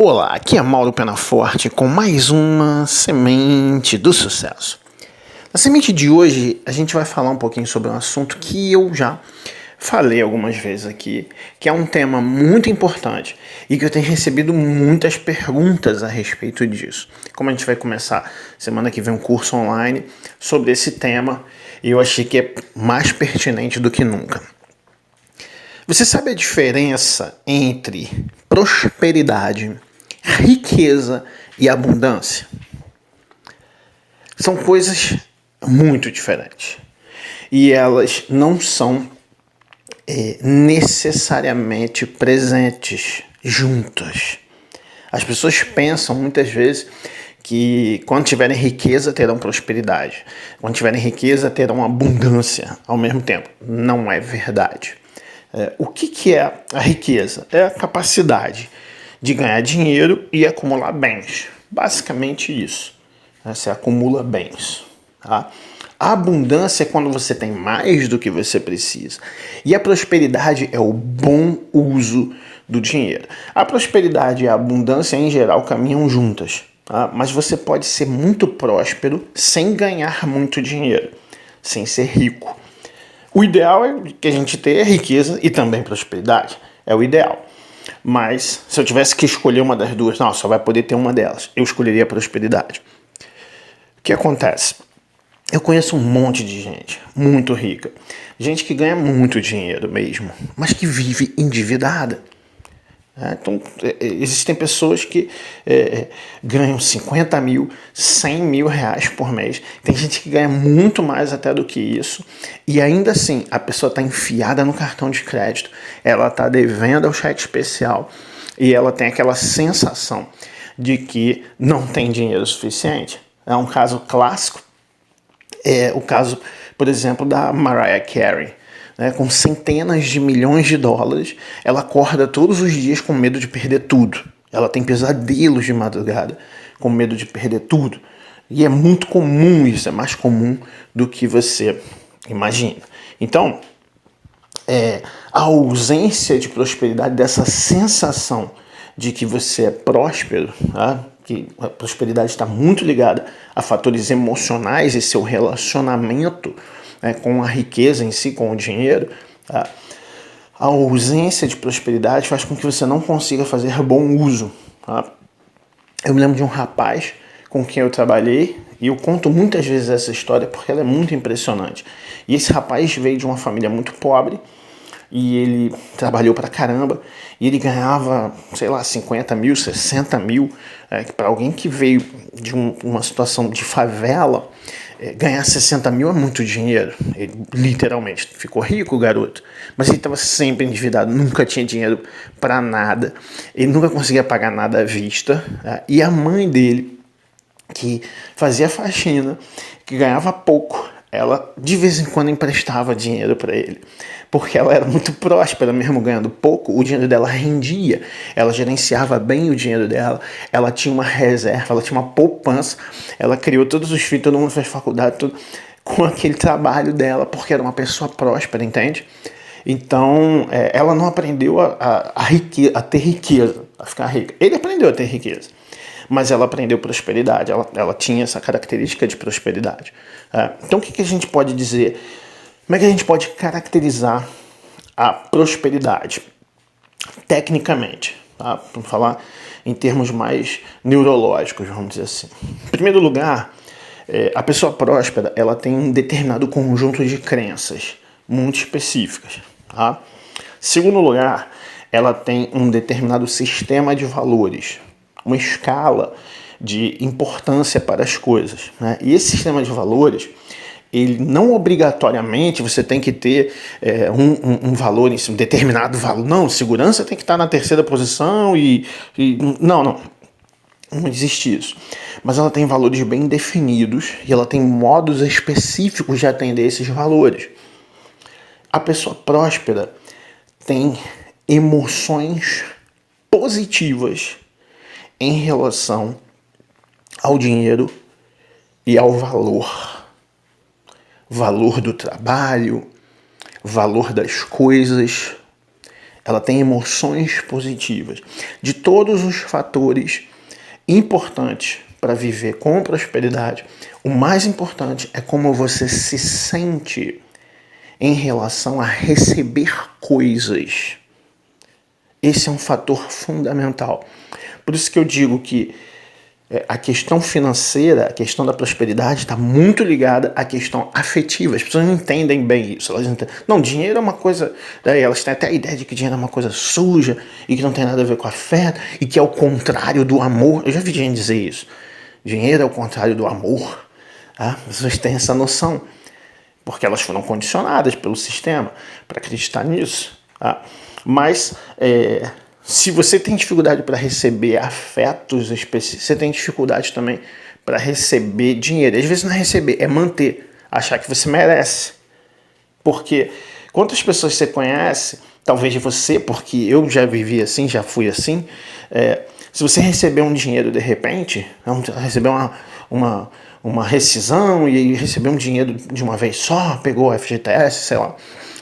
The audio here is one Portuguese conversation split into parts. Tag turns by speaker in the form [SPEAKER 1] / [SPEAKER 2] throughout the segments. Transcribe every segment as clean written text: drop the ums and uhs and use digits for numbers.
[SPEAKER 1] Olá, aqui é Mauro Penaforte com mais uma Semente do Sucesso. Na semente de hoje, a gente vai falar um pouquinho sobre um assunto que eu já falei algumas vezes aqui, que é um tema muito importante e que eu tenho recebido muitas perguntas a respeito disso. Como a gente vai começar semana que vem um curso online sobre esse tema, eu achei que é mais pertinente do que nunca. Você sabe a diferença entre prosperidade, riqueza e abundância? São coisas muito diferentes. E elas não são necessariamente presentes juntas. As pessoas pensam muitas vezes que quando tiverem riqueza terão prosperidade. Quando tiverem riqueza terão abundância ao mesmo tempo. Não é verdade. O que é a riqueza? É a capacidade de ganhar dinheiro e acumular bens. Basicamente isso. Você acumula bens. Tá? A abundância é quando você tem mais do que você precisa. E a prosperidade é o bom uso do dinheiro. A prosperidade e a abundância, em geral, caminham juntas. Tá? Mas você pode ser muito próspero sem ganhar muito dinheiro, sem ser rico. O ideal é que a gente tenha riqueza e também prosperidade. É o ideal. Mas se eu tivesse que escolher uma das duas, não, só vai poder ter uma delas. Eu escolheria a prosperidade. O que acontece? Eu conheço um monte de gente muito rica. Gente que ganha muito dinheiro mesmo, mas que vive endividada. Então, existem pessoas que ganham 50 mil, 100 mil reais por mês. Tem gente que ganha muito mais até do que isso. E ainda assim, a pessoa está enfiada no cartão de crédito. Ela está devendo ao cheque especial. E ela tem aquela sensação de que não tem dinheiro suficiente. É um caso clássico. É o caso, por exemplo, da Mariah Carey. Com centenas de milhões de dólares, ela acorda todos os dias com medo de perder tudo. Ela tem pesadelos de madrugada com medo de perder tudo. E é muito comum isso, é mais comum do que você imagina. Então, a ausência de prosperidade, dessa sensação de que você é próspero, tá? Que a prosperidade está muito ligada a fatores emocionais e seu relacionamento com a riqueza em si, com o dinheiro, tá? A ausência de prosperidade faz com que você não consiga fazer bom uso. Tá? Eu me lembro de um rapaz com quem eu trabalhei, e eu conto muitas vezes essa história porque ela é muito impressionante. E esse rapaz veio de uma família muito pobre, e ele trabalhou pra caramba, e ele ganhava, 50 mil, 60 mil, para alguém que veio de uma situação de favela, ganhar 60 mil é muito dinheiro. Ele literalmente ficou rico, o garoto, mas ele estava sempre endividado, nunca tinha dinheiro para nada, ele nunca conseguia pagar nada à vista, e a mãe dele, que fazia faxina, que ganhava pouco, ela de vez em quando emprestava dinheiro para ele, porque ela era muito próspera, mesmo ganhando pouco, o dinheiro dela rendia, ela gerenciava bem o dinheiro dela, ela tinha uma reserva, ela tinha uma poupança, ela criou todos os filhos, todo mundo fez faculdade, tudo com aquele trabalho dela, porque era uma pessoa próspera, entende? Então, ela não aprendeu a ter riqueza, a ficar rica. Ele aprendeu a ter riqueza, mas ela aprendeu prosperidade, ela tinha essa característica de prosperidade. Então, o que a gente pode dizer? Como é que a gente pode caracterizar a prosperidade? Tecnicamente, tá? Vamos falar em termos mais neurológicos, vamos dizer assim. Em primeiro lugar, a pessoa próspera, ela tem um determinado conjunto de crenças muito específicas. Tá? Em segundo lugar, ela tem um determinado sistema de valores, uma escala de importância para as coisas. Né? E esse sistema de valores, ele não obrigatoriamente você tem que ter um valor, um determinado valor. Não, segurança tem que estar na terceira posição não existe isso. Mas ela tem valores bem definidos e ela tem modos específicos de atender esses valores. A pessoa próspera tem emoções positivas em relação ao dinheiro e ao valor. Valor do trabalho, valor das coisas. ela tem emoções positivas. De todos os fatores importantes para viver com prosperidade, o mais importante é como você se sente em relação a receber coisas. Esse é um fator fundamental. Por isso que eu digo que a questão financeira, a questão da prosperidade está muito ligada à questão afetiva. As pessoas não entendem bem isso. Elas entendem. Não, dinheiro é uma coisa... Elas têm até a ideia de que dinheiro é uma coisa suja e que não tem nada a ver com afeto e que é o contrário do amor. Eu já vi gente dizer isso. Dinheiro é o contrário do amor. Tá? As pessoas têm essa noção porque elas foram condicionadas pelo sistema para acreditar nisso. Tá? Mas... se você tem dificuldade para receber afetos específicos, você tem dificuldade também para receber dinheiro. Às vezes não é receber, é manter, achar que você merece. Porque quantas pessoas você conhece, talvez de você, porque eu já vivi assim, já fui assim, se você receber um dinheiro de repente, receber uma rescisão e receber um dinheiro de uma vez só, pegou o FGTS, sei lá,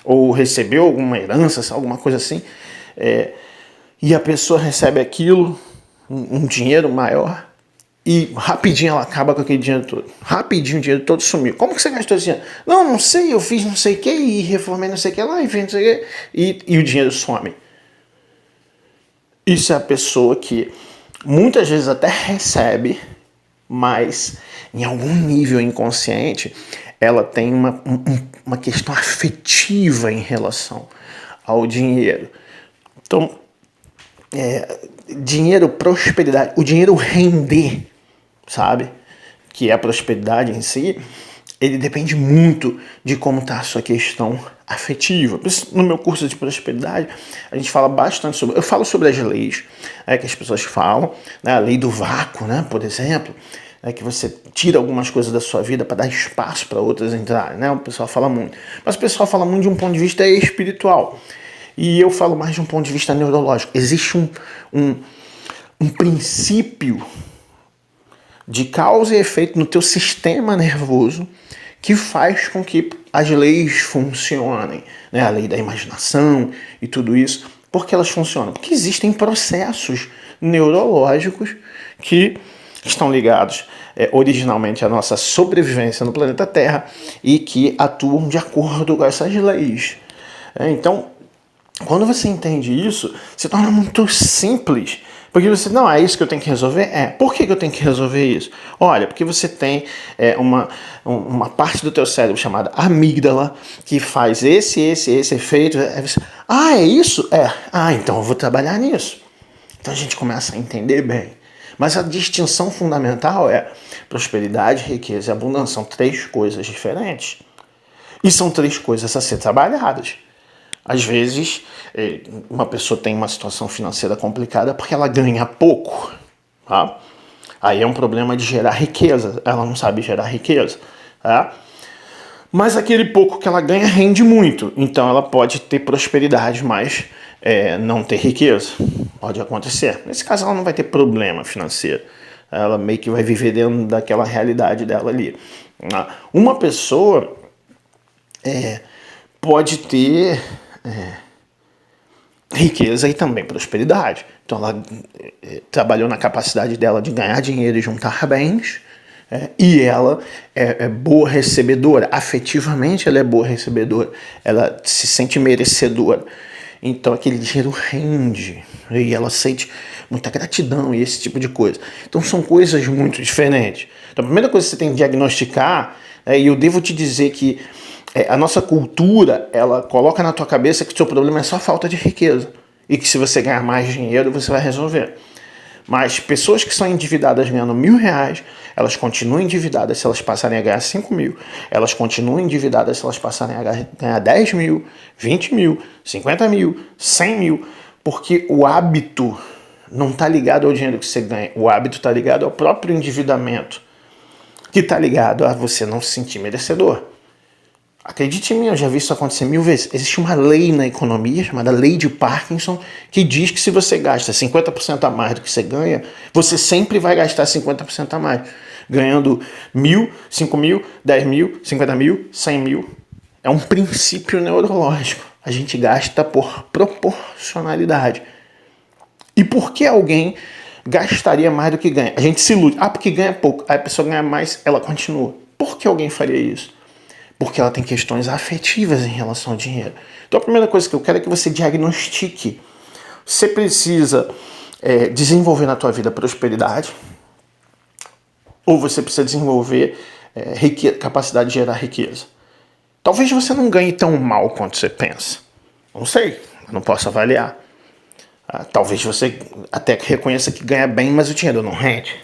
[SPEAKER 1] ou recebeu alguma herança, alguma coisa assim, e a pessoa recebe aquilo, um dinheiro maior, e rapidinho ela acaba com aquele dinheiro todo. Rapidinho o dinheiro todo sumiu. Como que você gastou esse dinheiro? Não sei, eu fiz não sei o que, e reformei não sei o que lá, e fiz não sei o que, e o dinheiro some. Isso é a pessoa que muitas vezes até recebe, mas em algum nível inconsciente, ela tem uma questão afetiva em relação ao dinheiro. Então, dinheiro, prosperidade, o dinheiro render, sabe? Que é a prosperidade em si, ele depende muito de como está a sua questão afetiva. Por isso, no meu curso de prosperidade, a gente fala bastante sobre... Eu falo sobre as leis que as pessoas falam, né? A lei do vácuo, né? Por exemplo, que você tira algumas coisas da sua vida para dar espaço para outras entrarem, né? O pessoal fala muito. Mas o pessoal fala muito de um ponto de vista espiritual. E eu falo mais de um ponto de vista neurológico. Existe um princípio de causa e efeito no teu sistema nervoso que faz com que as leis funcionem, né? A lei da imaginação e tudo isso. Por que elas funcionam? Porque existem processos neurológicos que estão ligados originalmente à nossa sobrevivência no planeta Terra e que atuam de acordo com essas leis. Então, quando você entende isso, se torna muito simples. Porque você, não, é isso que eu tenho que resolver? Por que eu tenho que resolver isso? Olha, porque você tem uma parte do teu cérebro chamada amígdala, que faz esse efeito. É isso? Então eu vou trabalhar nisso. Então a gente começa a entender bem. Mas a distinção fundamental é prosperidade, riqueza e abundância. São três coisas diferentes. E são três coisas a ser trabalhadas. Às vezes, uma pessoa tem uma situação financeira complicada porque ela ganha pouco. Tá? Aí é um problema de gerar riqueza. Ela não sabe gerar riqueza. Tá? Mas aquele pouco que ela ganha rende muito. Então ela pode ter prosperidade, mas não ter riqueza. Pode acontecer. Nesse caso, ela não vai ter problema financeiro. Ela meio que vai viver dentro daquela realidade dela ali. Uma pessoa pode ter riqueza e também prosperidade. Então ela trabalhou na capacidade dela de ganhar dinheiro e juntar bens, e ela é boa recebedora, afetivamente ela é boa recebedora, ela se sente merecedora. Então aquele dinheiro rende, e ela sente muita gratidão e esse tipo de coisa. Então são coisas muito diferentes. Então a primeira coisa que você tem que diagnosticar, e eu devo te dizer que a nossa cultura, ela coloca na tua cabeça que o seu problema é só falta de riqueza. E que se você ganhar mais dinheiro, você vai resolver. Mas pessoas que são endividadas ganhando R$1.000, elas continuam endividadas se elas passarem a ganhar 5 mil. Elas continuam endividadas se elas passarem a ganhar 10 mil, 20 mil, 50 mil, 100 mil. Porque o hábito não está ligado ao dinheiro que você ganha. O hábito está ligado ao próprio endividamento. Que está ligado a você não se sentir merecedor. Acredite em mim, eu já vi isso acontecer 1000 vezes. Existe uma lei na economia chamada Lei de Parkinson que diz que se você gasta 50% a mais do que você ganha, você sempre vai gastar 50% a mais. Ganhando 1.000, 5 mil, 10 mil, 50 mil, 100 mil. É um princípio neurológico. A gente gasta por proporcionalidade. E por que alguém gastaria mais do que ganha? A gente se ilude. Porque ganha pouco. Aí a pessoa ganha mais, ela continua. Por que alguém faria isso? Porque ela tem questões afetivas em relação ao dinheiro. Então a primeira coisa que eu quero é que você diagnostique. Você precisa desenvolver na tua vida prosperidade, ou você precisa desenvolver capacidade de gerar riqueza. Talvez você não ganhe tão mal quanto você pensa. Não sei, não posso avaliar. Talvez você até reconheça que ganha bem, mas o dinheiro não rende.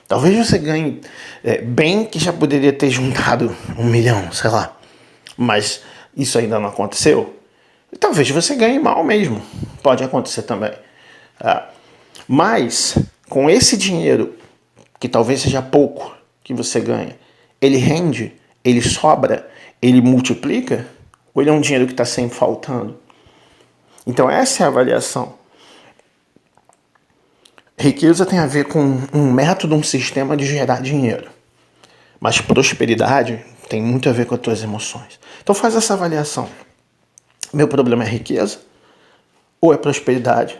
[SPEAKER 1] Talvez você ganhe bem, que já poderia ter juntado 1 milhão, sei lá. Mas isso ainda não aconteceu. E talvez você ganhe mal mesmo. Pode acontecer também. Mas com esse dinheiro, que talvez seja pouco que você ganha, ele rende, ele sobra, ele multiplica? Ou ele é um dinheiro que está sempre faltando? Então essa é a avaliação. Riqueza tem a ver com um método, um sistema de gerar dinheiro. Mas prosperidade tem muito a ver com as tuas emoções. Então faz essa avaliação. Meu problema é riqueza? Ou é prosperidade?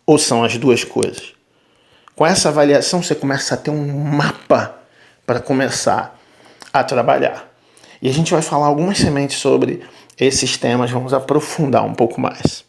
[SPEAKER 1] Ou são as duas coisas? Com essa avaliação você começa a ter um mapa para começar a trabalhar. E a gente vai falar algumas sementes sobre esses temas, vamos aprofundar um pouco mais.